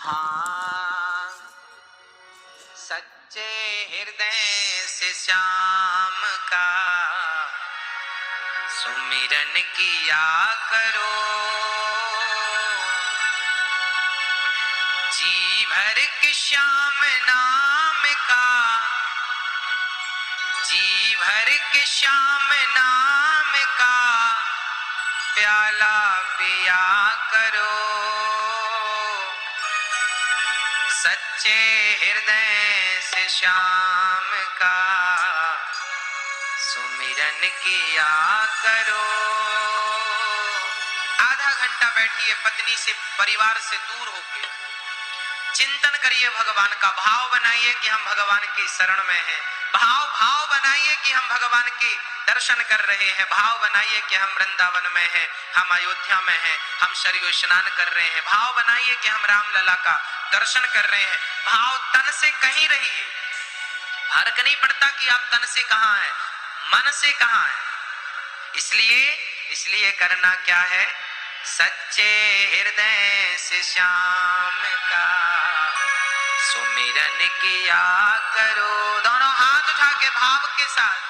हाँ, सच्चे हृदय से श्याम का सुमिरन किया करो। जी भर के श्याम नाम का, जी भर के श्याम नाम का प्याला पिया करो। सच्चे हृदय से श्याम का सुमिरन किया करो। आधा घंटा बैठिए पत्नी से, परिवार से दूर होकर चिंतन करिए भगवान का। भाव बनाइए कि हम भगवान की शरण में हैं। भाव बनाइए कि हम भगवान के दर्शन कर रहे हैं। भाव बनाइए कि हम वृंदावन में हैं, हम अयोध्या में हैं, हम सरयू स्नान कर रहे हैं। भाव बनाइए कि हम रामलला का दर्शन कर रहे हैं। भाव तन से कहीं रहिए। फर्क नहीं पड़ता कि आप तन से कहां हैं, मन से कहां हैं। इसलिए करना क्या है? सच्चे हृदय से श्याम का सुमिरन किया करो। दोनों हाथ उठा के भाव के साथ।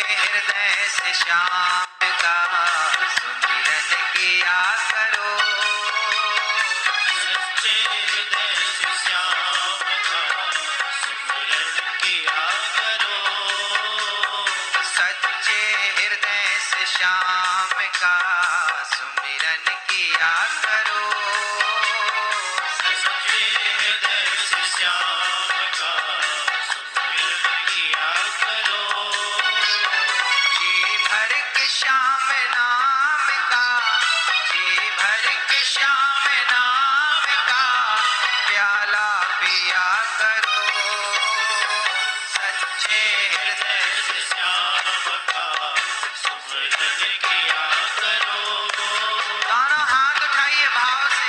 हृदय से श्याम का सुमिरन किया करो। सच्चे हृदय से श्याम का सुमिरन किया करो। सच्चे हृदय से श्याम का सुमिरन किया करो। सच्चे हृदय से श्याम का सुमिरन किया करो। श्याम नाम का, जी भर के श्याम नाम का प्याला पिया करो। सच्चे हृदय से श्याम का सुमिरन किया करो। दोनों हाथ उठाइए भाव से।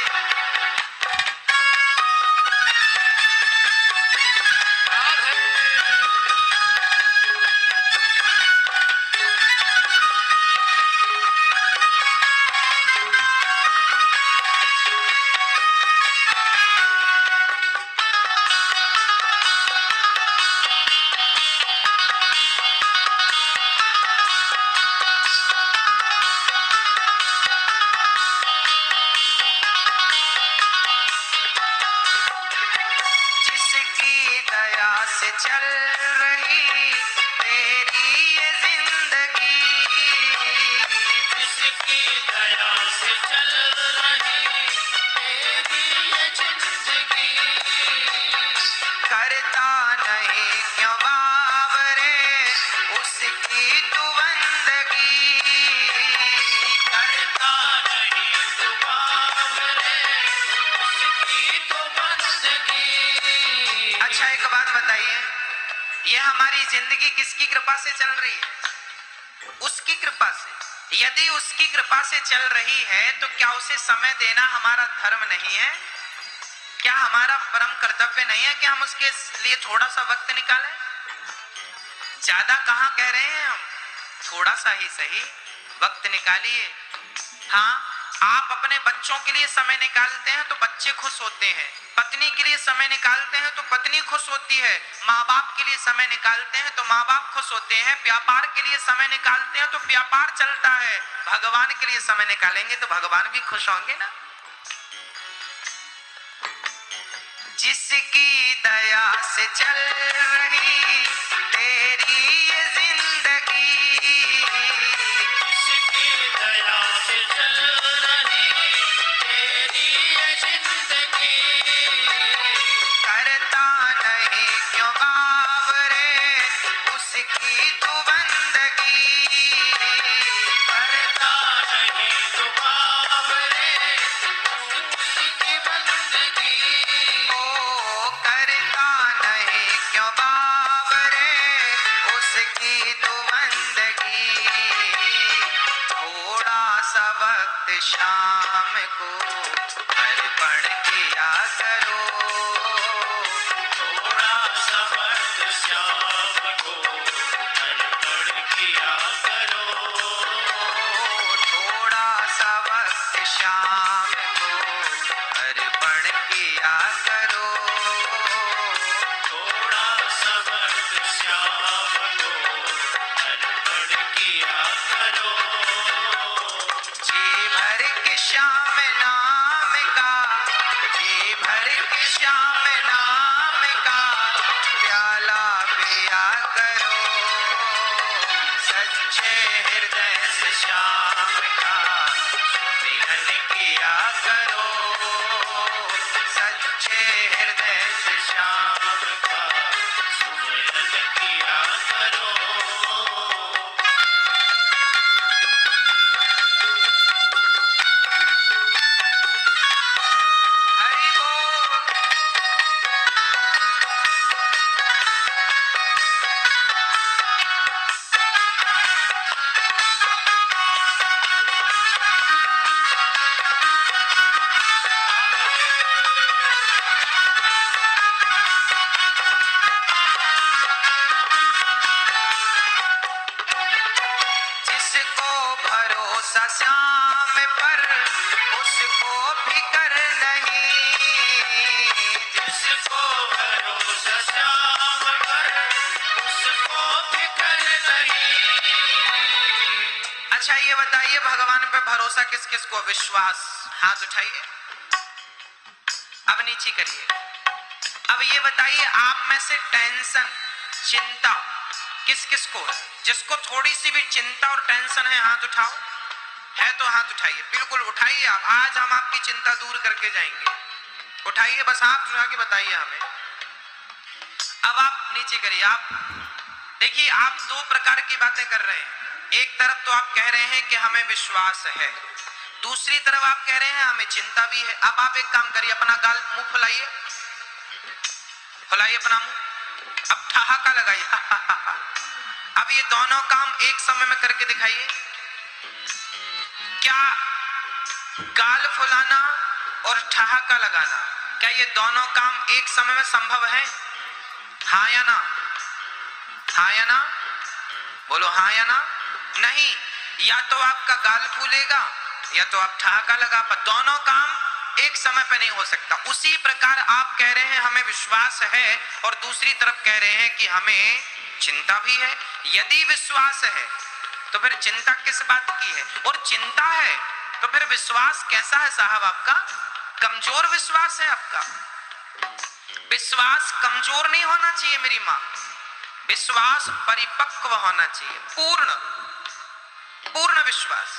से चल रही तेरी ये जिंदगी, जिसकी दया से चल रही तेरी ये जिंदगी, करता नहीं क्यों बाबरे उसकी तू बंदगी, करता नहीं तू बाबरे उसकी तू बंदगी। अच्छा एक बात बताइए, ये हमारी जिंदगी किसकी कृपा से चल रही है? उसकी कृपा से। यदि उसकी कृपा से चल रही है तो क्या उसे समय देना हमारा धर्म नहीं है? क्या हमारा परम कर्तव्य नहीं है कि हम उसके लिए थोड़ा सा वक्त निकालें? ज्यादा कहां कह रहे हैं हम, थोड़ा सा ही सही वक्त निकालिए। हाँ, आप अपने बच्चों के लिए समय निकालते हैं तो बच्चे खुश होते हैं, पत्नी के लिए समय निकालते हैं तो पत्नी खुश होती है, माँ बाप के लिए समय निकालते हैं तो माँ बाप खुश होते हैं, व्यापार के लिए समय निकालते हैं तो व्यापार चलता है, भगवान के लिए समय निकालेंगे तो भगवान भी खुश होंगे ना। जिसकी दया से चल रही तेरी ये जिंदगी, जिसकी दया से चल रही तेरी ये जिंदगी, करता नहीं क्यों बाबरे उसकी तू बंदगी, करता नहीं तू बाबरे उसकी बंदगी। ओ करता नहीं क्यों वक्त शाम को अर्पण किया करो, थोड़ा सा वक्त शाम को अर्पण किया करो, थोड़ा सा वक्त शाम को अर्पण किया करो, थोड़ा सा वक्त शाम को अर्पण किया करो। जी भर के श्याम नाम का, जी भर के श्याम नाम का प्याला पिया करो, सच्चे हृदय से श्याम का सुमिरन किया करो, सच्चे हृदय से श्याम का सुमिरन किया करो। हरि बोल। जिसको भरोसा श्याम पर उसको फिकर नहीं, जिसको भरोसा श्याम पर उसको फिकर नहीं। अच्छा ये बताइए भगवान पे भरोसा किस किस को, विश्वास, हाथ उठाइए, अब नीचे करिए। अब ये बताइए आप में से टेंशन, चिंता किस किस को है? जिसको थोड़ी सी भी चिंता और टेंशन है हाथ उठाओ, है तो हाथ उठाइए, बिल्कुल उठाइए आप, आज हम आपकी चिंता दूर करके जाएंगे। उठाइए, बस हाथ उठा के बताइए हमें। अब आप नीचे करिए। आप देखिए आप दो प्रकार की बातें कर रहे हैं, एक तरफ तो आप कह रहे हैं कि हमें विश्वास है, दूसरी तरफ आप कह रहे हैं हमें चिंता भी है। अब आप एक काम करिए, अपना गाल मुंह फुलाइए, फुलाइए अपना मुंह, अब ठहाका लगाइए अब ये दोनों काम एक समय में करके दिखाइए। क्या गाल फुलाना और ठहाका लगाना, क्या ये दोनों काम एक समय में संभव है? हाँ या ना? हाँ या ना? बोलो हाँ या ना? नहीं, या तो आपका गाल फूलेगा या तो आप ठहाका लगा, पर दोनों काम एक समय पे नहीं हो सकता। उसी प्रकार आप कह रहे हैं हमें विश्वास है और दूसरी तरफ कह रहे हैं कि हमें चिंता भी है। यदि विश्वास है तो फिर चिंता किस बात की है? और चिंता है तो फिर विश्वास कैसा है साहब आपका? कमजोर विश्वास है आपका। विश्वास कमजोर नहीं होना चाहिए मेरी माँ, विश्वास परिपक्व होना चाहिए, पूर्ण विश्वास।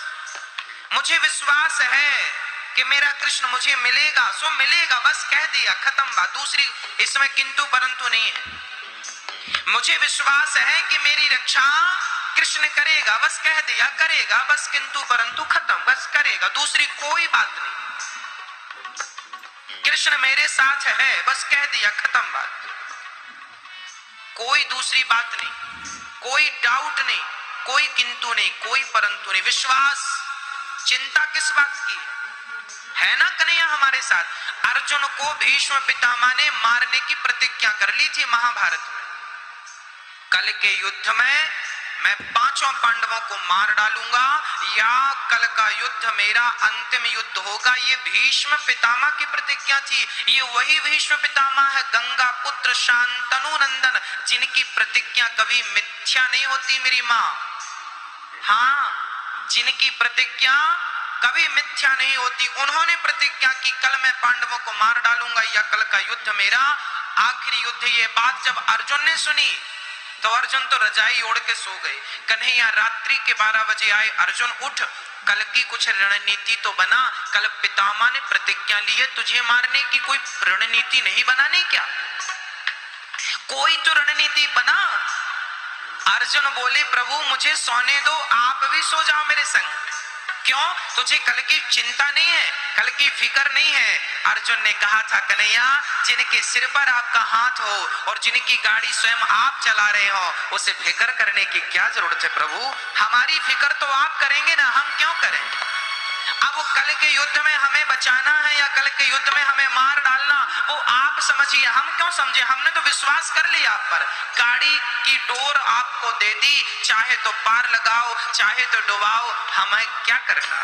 मुझे विश्वास है कि मेरा कृष्ण मुझे मिलेगा सो मिलेगा, बस कह दिया, खत्म बात, दूसरी इसमें किंतु परंतु नहीं है। मुझे विश्वास है कि मेरी रक्षा कृष्ण करेगा, बस कह दिया करेगा, बस किंतु परंतु खत्म, बस करेगा, दूसरी कोई बात नहीं। कृष्ण मेरे साथ है, बस कह दिया, खत्म बात, कोई दूसरी बात नहीं, कोई डाउट नहीं, कोई किंतु नहीं, कोई परंतु नहीं। विश्वास, चिंता किस बात की है ना कन्हैया हमारे साथ? अर्जुन को भीष्म पितामह ने मारने की प्रतिज्ञा कर ली थी महाभारत में। कल के युद्ध में मैं पांचों पांडवों को मार डालूंगा या कल का युद्ध मेरा अंतिम युद्ध होगा, ये भीष्म पितामह की प्रतिज्ञा थी। ये वही भीष्म पितामह है, गंगा पुत्र शांतनु नंदन, जिनकी प्रतिज्ञा कभी मिथ्या नहीं होती मेरी माँ। हाँ, जिनकी प्रतिज्ञा कभी मिथ्या नहीं होती। उन्होंने प्रतिज्ञा की कल मैं पांडवों को मार डालूंगा या कल का युद्ध मेरा आखिरी युद्ध। ये बात जब अर्जुन ने सुनी तो अर्जुन तो रजाई ओढ़ के सो गए। कन्हैया रात्रि के 12 बजे आए, अर्जुन उठ, कल की कुछ रणनीति तो बना, कल पितामह ने प्रतिज्ञा ली है तुझे मारने की, कोई रणनीति नहीं बनानी क्या? कोई तो रणनीति बना। अर्जुन बोले प्रभु मुझे सोने दो, आप भी सो जाओ मेरे संग। क्यों? तुझे कल की चिंता नहीं है, कल की फिक्र नहीं है। अर्जुन ने कहा था कन्हैया जिनके सिर पर आपका हाथ हो और जिनकी गाड़ी स्वयं आप चला रहे हो, उसे फिक्र करने की क्या जरूरत है प्रभु? हमारी फिक्र तो आप करेंगे ना, हम क्यों करें? अब वो कल के युद्ध में हमें बचाना है या कल के युद्ध में हमें मार डालना, वो आप समझिए, हम क्यों समझे? हमने तो विश्वास कर लिया आप पर। गाड़ी की डोर आपको दे दी, चाहे तो पार लगाओ चाहे तो डुबाओ, हमें क्या करना?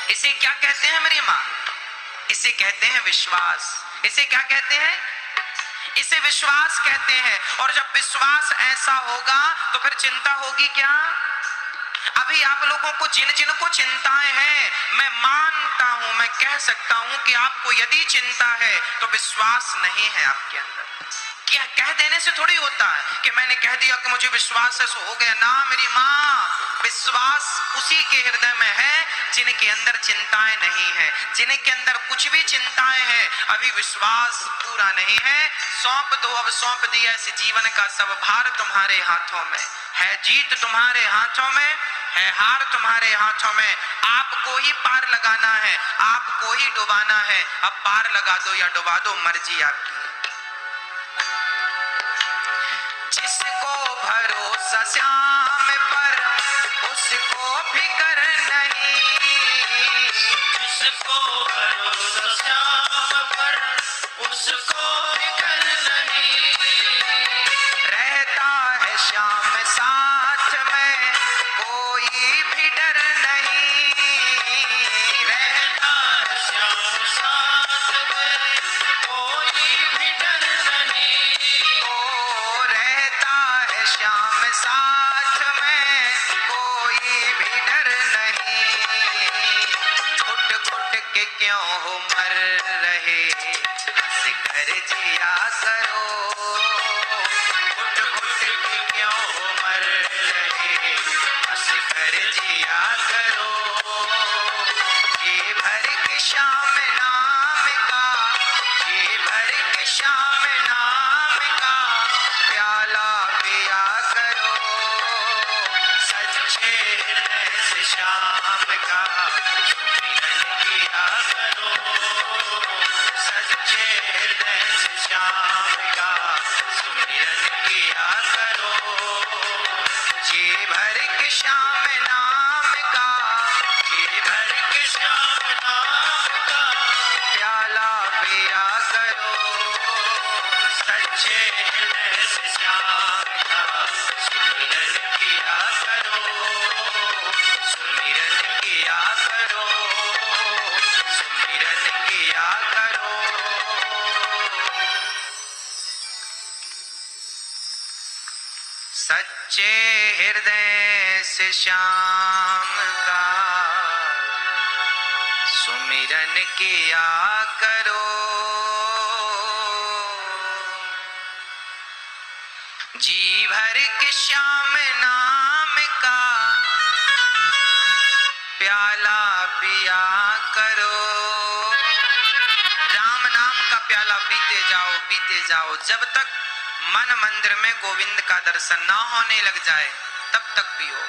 इसे क्या कहते हैं मेरी माँ? इसे कहते हैं विश्वास। इसे क्या कहते हैं? इसे विश्वास कहते हैं। और जब विश्वास ऐसा होगा तो फिर चिंता होगी क्या? अभी आप लोगों को जिन जिन को चिंताएं हैं, मैं मानता हूं, मैं कह सकता हूं कि आपको यदि चिंता है तो विश्वास नहीं है आपके अंदर। क्या कह देने से थोड़ी होता है कि मैंने कह दिया कि मुझे विश्वास है सो हो गया ना मेरी माँ। विश्वास उसी के हृदय में है जिनके अंदर चिंताएं नहीं है। जिनके अंदर कुछ भी चिंताएं हैं, अभी विश्वास पूरा नहीं है। सौंप दो, अब सौंप दिया इस जीवन का सब भार तुम्हारे हाथों में है। जीत तुम्हारे हाथों में है, हार तुम्हारे हाथों में। आपको ही पार लगाना है, आपको ही डुबाना है। अब पार लगा दो या डुबा दो, मर्जी आपकी। जिसको भरोसा श्याम पर उसको फिकर नहीं, जिसको भरोसा श्याम पर उसको फिकर नहीं। रहता है श्याम साथ में कोई भी डर नहीं। रहता है श्याम साथ में कोई भी डर नहीं। ओ रहता है श्याम साथ में कोई भी डर नहीं। घुट घुट के क्यों हो मर रहे, हंस कर जिया करो। घुट घुट के क्यों हो मर रहे, हंस कर जिया करो। ये भर के श्याम नाम का, ये भर के श्याम नाम का प्याला पिया करो। सच्चे हृदय से श्याम का सुमिरन किया करो। सच्चे हृदय से श्याम का सुमिरन किया करो। जी भर के श्याम नाम का, जी भर के श्याम नाम का प्याला पिया करो। सच्चे हृदय से श्याम का सुमिरन किया करो। सुमिरन किया करो, सुमिरन किया करो। सच्चे हृदय से श्याम का सुमिरन किया करो। जी भर के श्याम नाम का प्याला पिया करो। राम नाम का प्याला पीते जाओ, पीते जाओ, जब तक मन मंदिर में गोविंद का दर्शन ना होने लग जाए तब तक पियो।